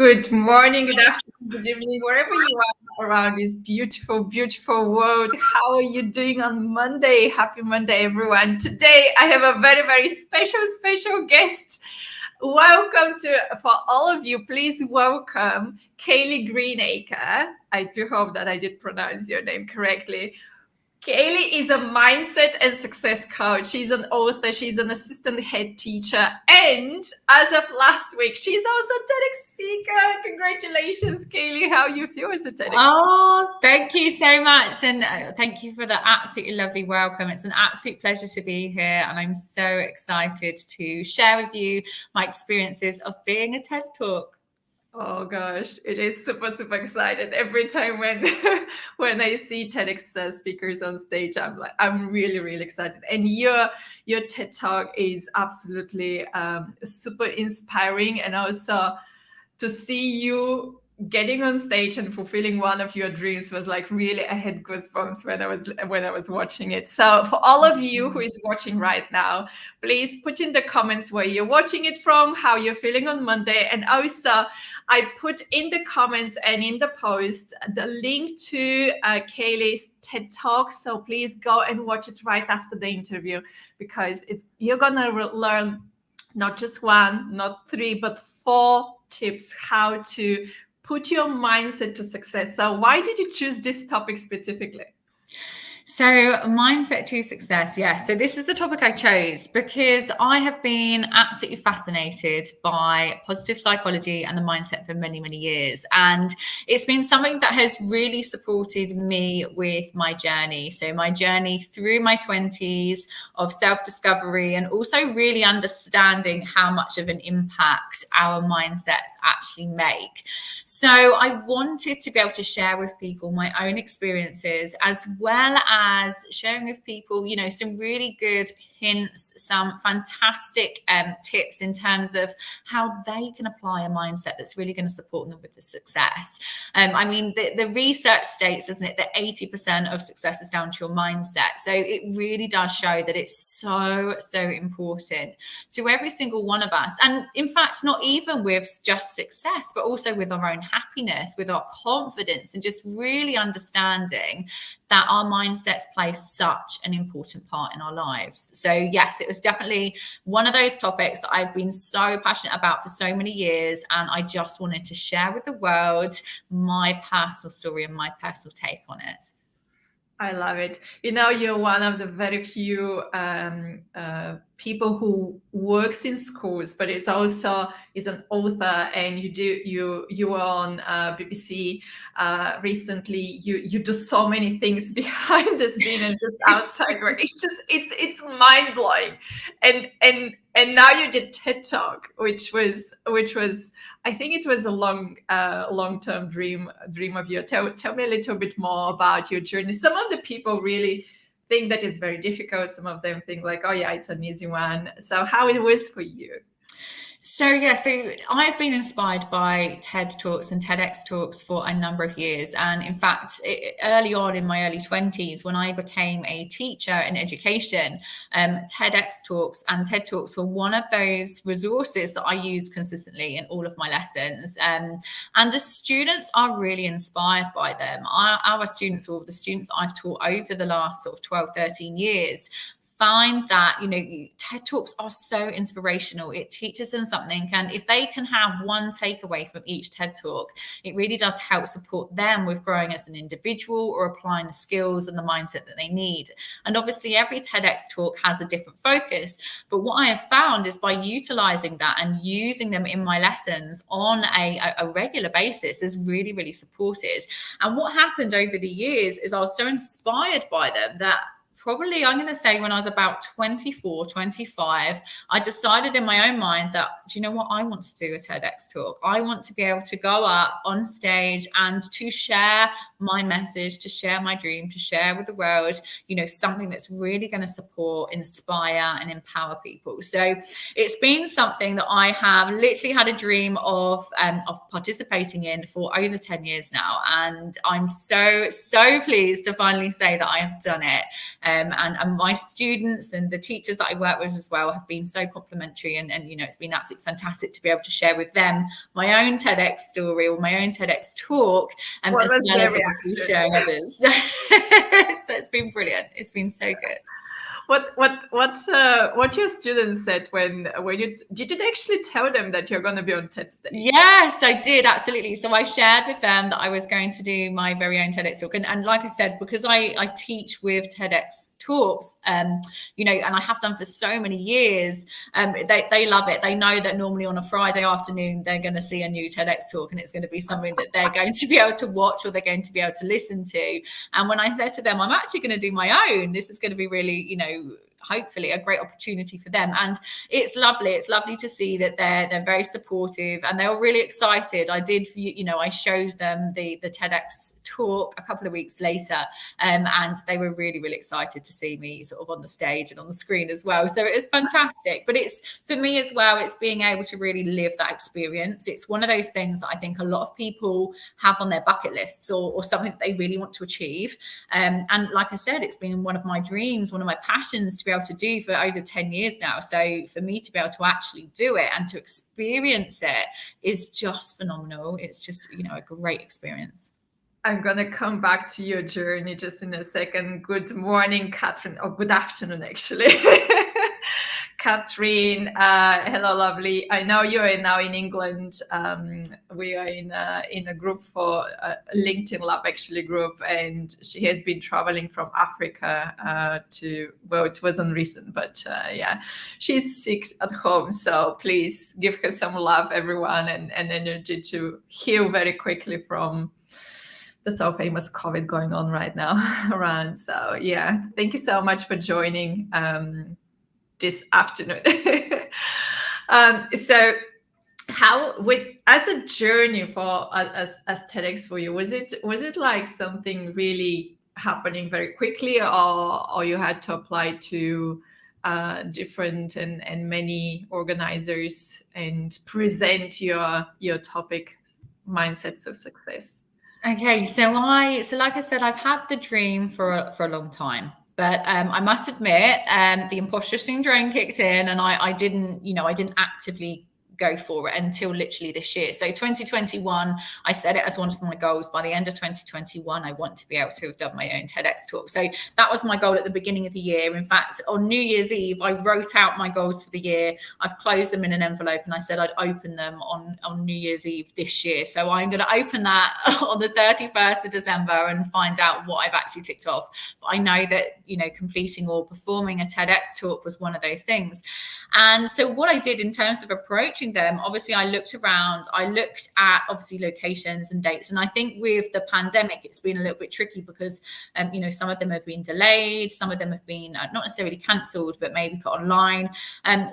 Good morning, good afternoon, good evening, wherever you are around this beautiful, beautiful world. How are you doing on Monday? Happy Monday, everyone. Today, I have a very, very special guest. Welcome for all of you, please welcome Kayleigh Greenacre. I do hope that I did pronounce your name correctly. Kayleigh is a mindset and success coach. She's an author. She's an assistant head teacher. And as of last week, she's also a TEDx speaker. Congratulations, Kayleigh. How you feel as a TEDx? Oh, thank you so much. And thank you for the absolutely lovely welcome. It's an absolute pleasure to be here. And I'm so excited to share with you my experiences of being a TED Talk. Oh gosh, it is super excited every time when when I see TEDx speakers on stage. I'm really excited, and your TED Talk is absolutely super inspiring, and also to see you getting on stage and fulfilling one of your dreams was like really, I had goosebumps when I was watching it. So for all of you who is watching right now, please put in the comments where you're watching it from, how you're feeling on Monday. And also I put in the comments and in the post the link to Kayleigh's TED Talk. So please go and watch it right after the interview, because you're gonna learn not just one, not three, but 4 tips how to put your mindset to success. So why did you choose this topic specifically? So mindset to success. Yeah. So this is the topic I chose because I have been absolutely fascinated by positive psychology and the mindset for many years. And it's been something that has really supported me with my journey. So my journey through my 20s of self-discovery, and also really understanding how much of an impact our mindsets actually make. So I wanted to be able to share with people my own experiences, as well as sharing with people, some really good hints, some fantastic tips in terms of how they can apply a mindset that's really going to support them with the success. The research states, doesn't it, that 80% of success is down to your mindset. So it really does show that it's so important to every single one of us. And in fact, not even with just success, but also with our own happiness, with our confidence, and just really understanding that our mindsets play such an important part in our lives. So yes, it was definitely one of those topics that I've been so passionate about for so many years. And I just wanted to share with the world my personal story and my personal take on it. I love it. You're one of the very few people who works in schools, but is an author, and you were on BBC recently. You do so many things behind the scene and just outside work. It's mind blowing, and now you did TED Talk, which was I think it was a long-term dream of yours. Tell me a little bit more about your journey. Some of the people really think that it's very difficult. Some of them think like, oh yeah, it's an easy one. So how it was for you? So I've been inspired by TED Talks and TEDx Talks for a number of years. And in fact, early on in my early 20s, when I became a teacher in education, TEDx Talks and TED Talks were one of those resources that I use consistently in all of my lessons. And the students are really inspired by them. Our students, or the students that I've taught over the last sort of 12, 13 years, find that, TED Talks are so inspirational. It teaches them something. And if they can have one takeaway from each TED Talk, it really does help support them with growing as an individual or applying the skills and the mindset that they need. And obviously every TEDx talk has a different focus. But what I have found is by utilizing that and using them in my lessons on a regular basis is really supported. And what happened over the years is I was so inspired by them that probably, I'm going to say when I was about 24, 25, I decided in my own mind that, do you know what? I want to do a TEDx talk. I want to be able to go up on stage and to share my message, to share my dream, to share with the world, something that's really going to support, inspire, and empower people. So it's been something that I have literally had a dream of participating in for over 10 years now. And I'm so pleased to finally say that I have done it. And my students and the teachers that I work with as well have been so complimentary, and it's been absolutely fantastic to be able to share with them my own TEDx story or my own TEDx talk, as well as obviously sharing others. So it's been brilliant. It's been so good. What your students said when you did you actually tell them that you're going to be on TED stage? Yes, I did, absolutely. So I shared with them that I was going to do my very own TEDx talk, and like I said, because I teach with TEDx talks, and I have done for so many years, they love it. They know that normally on a Friday afternoon they're going to see a new TEDx talk, and it's going to be something that they're going to be able to watch or they're going to be able to listen to. And when I said to them, I'm actually going to do my own, this is going to be really, hopefully a great opportunity for them. And it's lovely. It's lovely to see that they're very supportive and they were really excited. I did, I showed them the TEDx talk a couple of weeks later, and they were really, really excited to see me sort of on the stage and on the screen as well. So it was fantastic. But it's, for me as well, it's being able to really live that experience. It's one of those things that I think a lot of people have on their bucket lists or something that they really want to achieve. And like I said, it's been one of my dreams, one of my passions to be able to do for over 10 years now. So for me to be able to actually do it and to experience it is just phenomenal. It's just, a great experience. I'm going to come back to your journey just in a second. Good morning, Catherine, or good afternoon, actually. Catherine, hello, lovely. I know you are now in England. We are in a group for a LinkedIn Lab, actually, group, and she has been traveling from Africa it wasn't recent, but yeah, she's sick at home. So please give her some love, everyone, and energy to heal very quickly from the so famous COVID going on right now around. So yeah, thank you so much for joining this afternoon. So how, as a journey for as TEDx for you, was it like something really happening very quickly, or you had to apply to different and many organizers and present your topic, Mindsets of Success? Okay, so like I said, I've had the dream for a long time. But I must admit, the imposter syndrome kicked in, and I didn't actively go for it until literally this year. So 2021, I set it as one of my goals. By the end of 2021, I want to be able to have done my own TEDx talk. So that was my goal at the beginning of the year. In fact, on New Year's Eve, I wrote out my goals for the year. I've closed them in an envelope, and I said I'd open them on New Year's Eve this year. So I'm going to open that on the 31st of December and find out what I've actually ticked off. But I know that, completing or performing a TEDx talk was one of those things. And so what I did in terms of approaching them, obviously I looked around, I looked at obviously locations and dates. And I think with the pandemic, it's been a little bit tricky because, some of them have been delayed, some of them have been not necessarily cancelled, but maybe put online.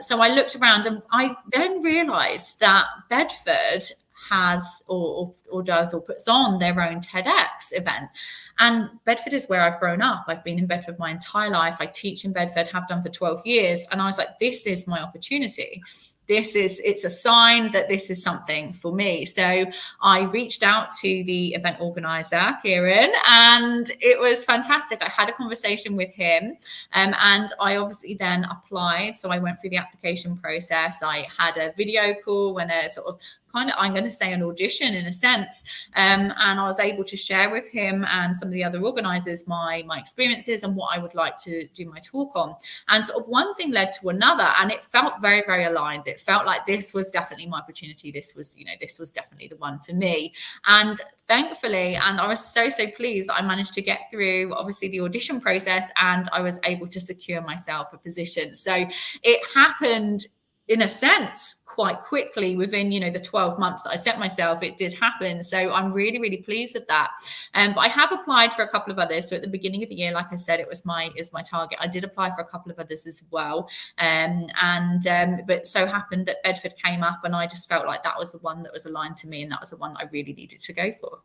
So I looked around, and I then realised that Bedford has or does or puts on their own TEDx event. And Bedford is where I've grown up. I've been in Bedford my entire life. I teach in Bedford, have done for 12 years. And I was like, this is my opportunity. It's a sign that this is something for me. So I reached out to the event organizer, Kieran, and it was fantastic. I had a conversation with him, and I obviously then applied. So I went through the application process. I had a video call and a sort of I'm going to say an audition in a sense. And I was able to share with him and some of the other organizers my experiences and what I would like to do my talk on. And sort of one thing led to another, and it felt very, very aligned. It felt like this was definitely my opportunity. This was definitely the one for me. And thankfully, and I was so pleased that I managed to get through obviously the audition process, and I was able to secure myself a position. So it happened in a sense quite quickly within the 12 months that I set myself. It did happen, so I'm really, really pleased with that. But I have applied for a couple of others. So at the beginning of the year, like I said, it was my target. I did apply for a couple of others as well, but so happened that Bedford came up, and I just felt like that was the one that was aligned to me, and that was the one that I really needed to go for.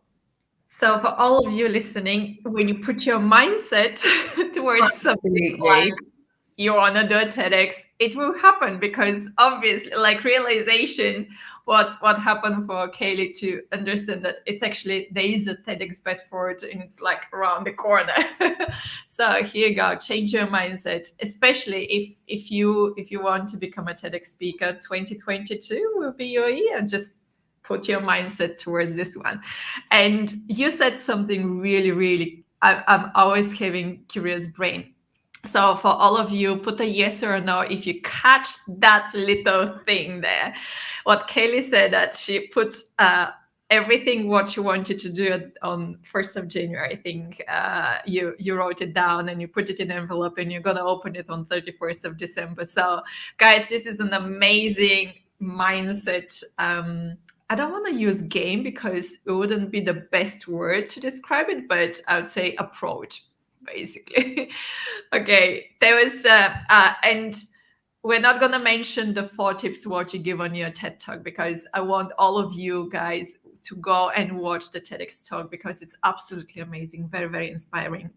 So for all of you listening, when you put your mindset towards something like you want to do a TEDx, it will happen, because obviously, like, realization, what happened for Kayleigh to understand that it's actually, there is a TEDx Bedford and it's like around the corner. So here you go, change your mindset, especially if you want to become a TEDx speaker. 2022 will be your year. Just put your mindset towards this one. And you said something really, really, I'm always having curious brain. So for all of you, put a yes or a no if you catch that little thing there. What Kayleigh said, that she put everything what you wanted to do on 1st of January. I think you wrote it down and you put it in an envelope, and you're going to open it on 31st of December. So guys, this is an amazing mindset. I don't want to use game because it wouldn't be the best word to describe it, but I would say approach, basically. Okay, there was and we're not going to mention the 4 tips what you give on your TED Talk, because I want all of you guys to go and watch the TEDx talk, because it's absolutely amazing, very, very inspiring.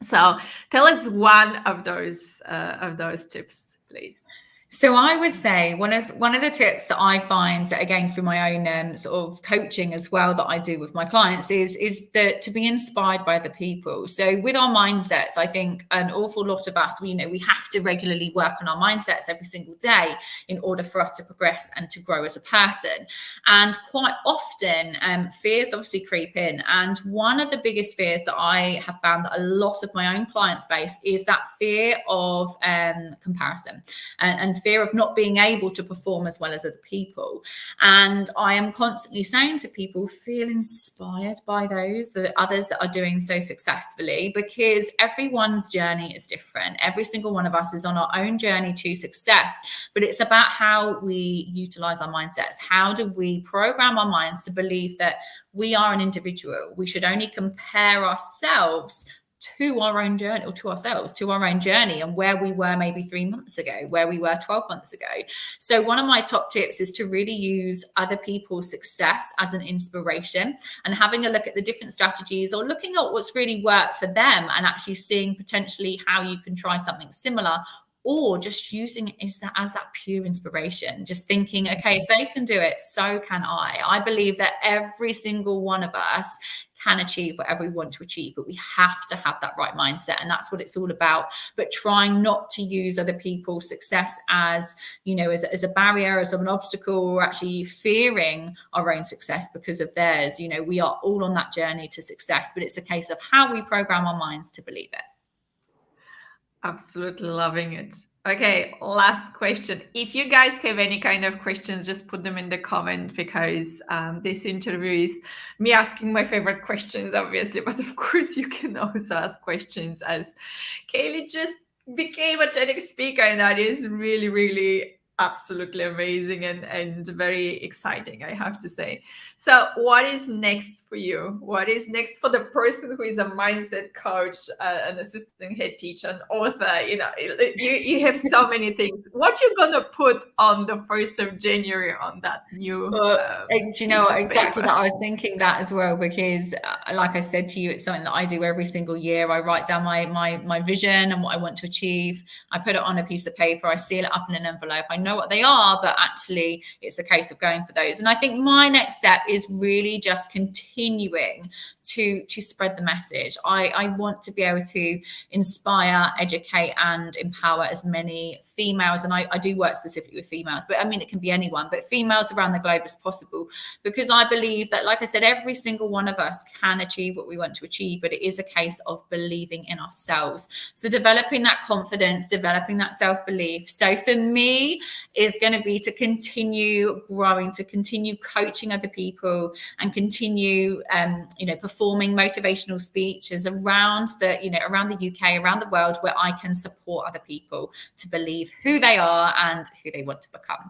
So tell us one of those tips, please. So I would say one of the tips that I find, that again through my own sort of coaching as well that I do with my clients, is that to be inspired by the people. So with our mindsets, I think an awful lot of us, we have to regularly work on our mindsets every single day in order for us to progress and to grow as a person. And quite often, fears obviously creep in. And one of the biggest fears that I have found that a lot of my own clients face is that fear of comparison and fear of not being able to perform as well as other people. And I am constantly saying to people, feel inspired by the others that are doing so successfully, because everyone's journey is different. Every single one of us is on our own journey to success, but it's about how we utilize our mindsets. How do we program our minds to believe that we are an individual? We should only compare ourselves to our own journey, or to ourselves, to our own journey, and where we were maybe 3 months ago, where we were 12 months ago. So one of my top tips is to really use other people's success as an inspiration, and having a look at the different strategies, or looking at what's really worked for them, and actually seeing potentially how you can try something similar, or just using it as that pure inspiration, just thinking, okay, if they can do it, so can I. I believe that every single one of us can achieve whatever we want to achieve, but we have to have that right mindset, and that's what it's all about. But trying not to use other people's success as, as a barrier, as an obstacle, or actually fearing our own success because of theirs. We are all on that journey to success, but it's a case of how we program our minds to believe it. Absolutely loving it. Okay, last question. If you guys have any kind of questions, just put them in the comment, because this interview is me asking my favorite questions, obviously, but of course you can also ask questions, as Kayleigh just became a TEDx speaker, and that is really, really absolutely amazing and very exciting, I have to say. So what is next for you? What is next for the person who is a mindset coach, an assistant head teacher, an author? You have so many things. What you gonna put on the 1st of January on that new do you know what, exactly that? I was thinking that as well, because like I said to you, it's something that I do every single year. I write down my vision and what I want to achieve. I put it on a piece of paper, I seal it up in an envelope. I know what they are, but actually it's a case of going for those. And I think my next step is really just continuing to spread the message. I want to be able to inspire, educate, and empower as many females, and I do work specifically with females, but I mean, it can be anyone, but females around the globe as possible, because I believe that, like I said, every single one of us can achieve what we want to achieve, but it is a case of believing in ourselves. So developing that confidence, developing that self-belief. So for me, is going to be to continue growing, to continue coaching other people, and continue performing motivational speeches around the UK, around the world, where I can support other people to believe who they are and who they want to become.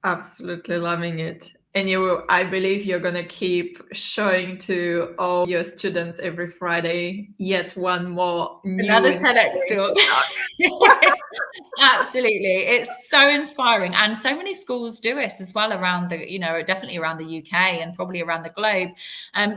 Absolutely loving it. And I believe you're going to keep showing to all your students every Friday yet one more Another new TEDx inspiring talk. Absolutely. It's so inspiring. And so many schools do it as well around definitely around the UK and probably around the globe.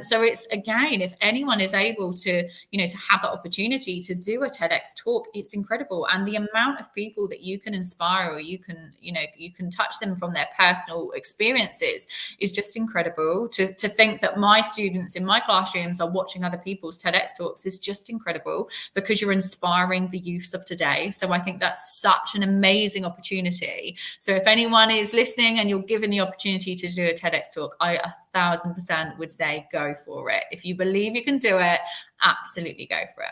So it's, again, if anyone is able to, to have the opportunity to do a TEDx talk, it's incredible. And the amount of people that you can inspire, or you can touch them from their personal experiences is just incredible. To think that my students in my classrooms are watching other people's TEDx talks is just incredible, because you're inspiring the youth of today. So I think that's such an amazing opportunity. So if anyone is listening and you're given the opportunity to do a TEDx talk, I 1000% would say go for it. If you believe you can do it, absolutely go for it.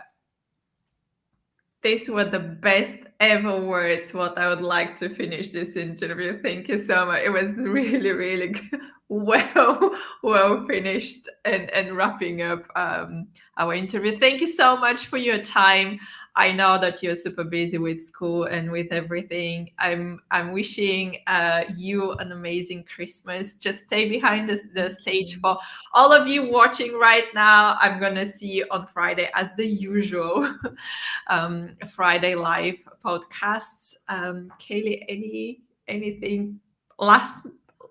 These were the best ever words what I would like to finish this interview. Thank you so much. It was really, really well finished and wrapping up our interview. Thank you so much for your time. I know that you're super busy with school and with everything. I'm wishing you an amazing Christmas. Just stay behind the stage. For all of you watching right now, I'm gonna see you on Friday as the usual Friday live podcasts. Kayleigh, anything last?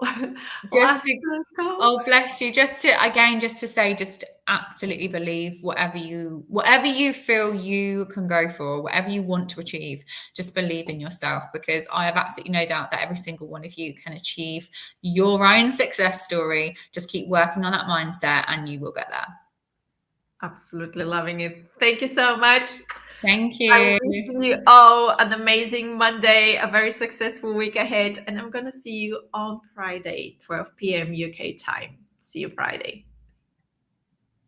Oh, bless you. Just to say, just absolutely believe whatever you feel you can go for, whatever you want to achieve, just believe in yourself, because I have absolutely no doubt that every single one of you can achieve your own success story. Just keep working on that mindset and you will get there. Absolutely loving it. Thank you so much. Thank you. I wish you all an amazing Monday, a very successful week ahead, and I'm going to see you on Friday, 12 p.m. UK time. See you Friday.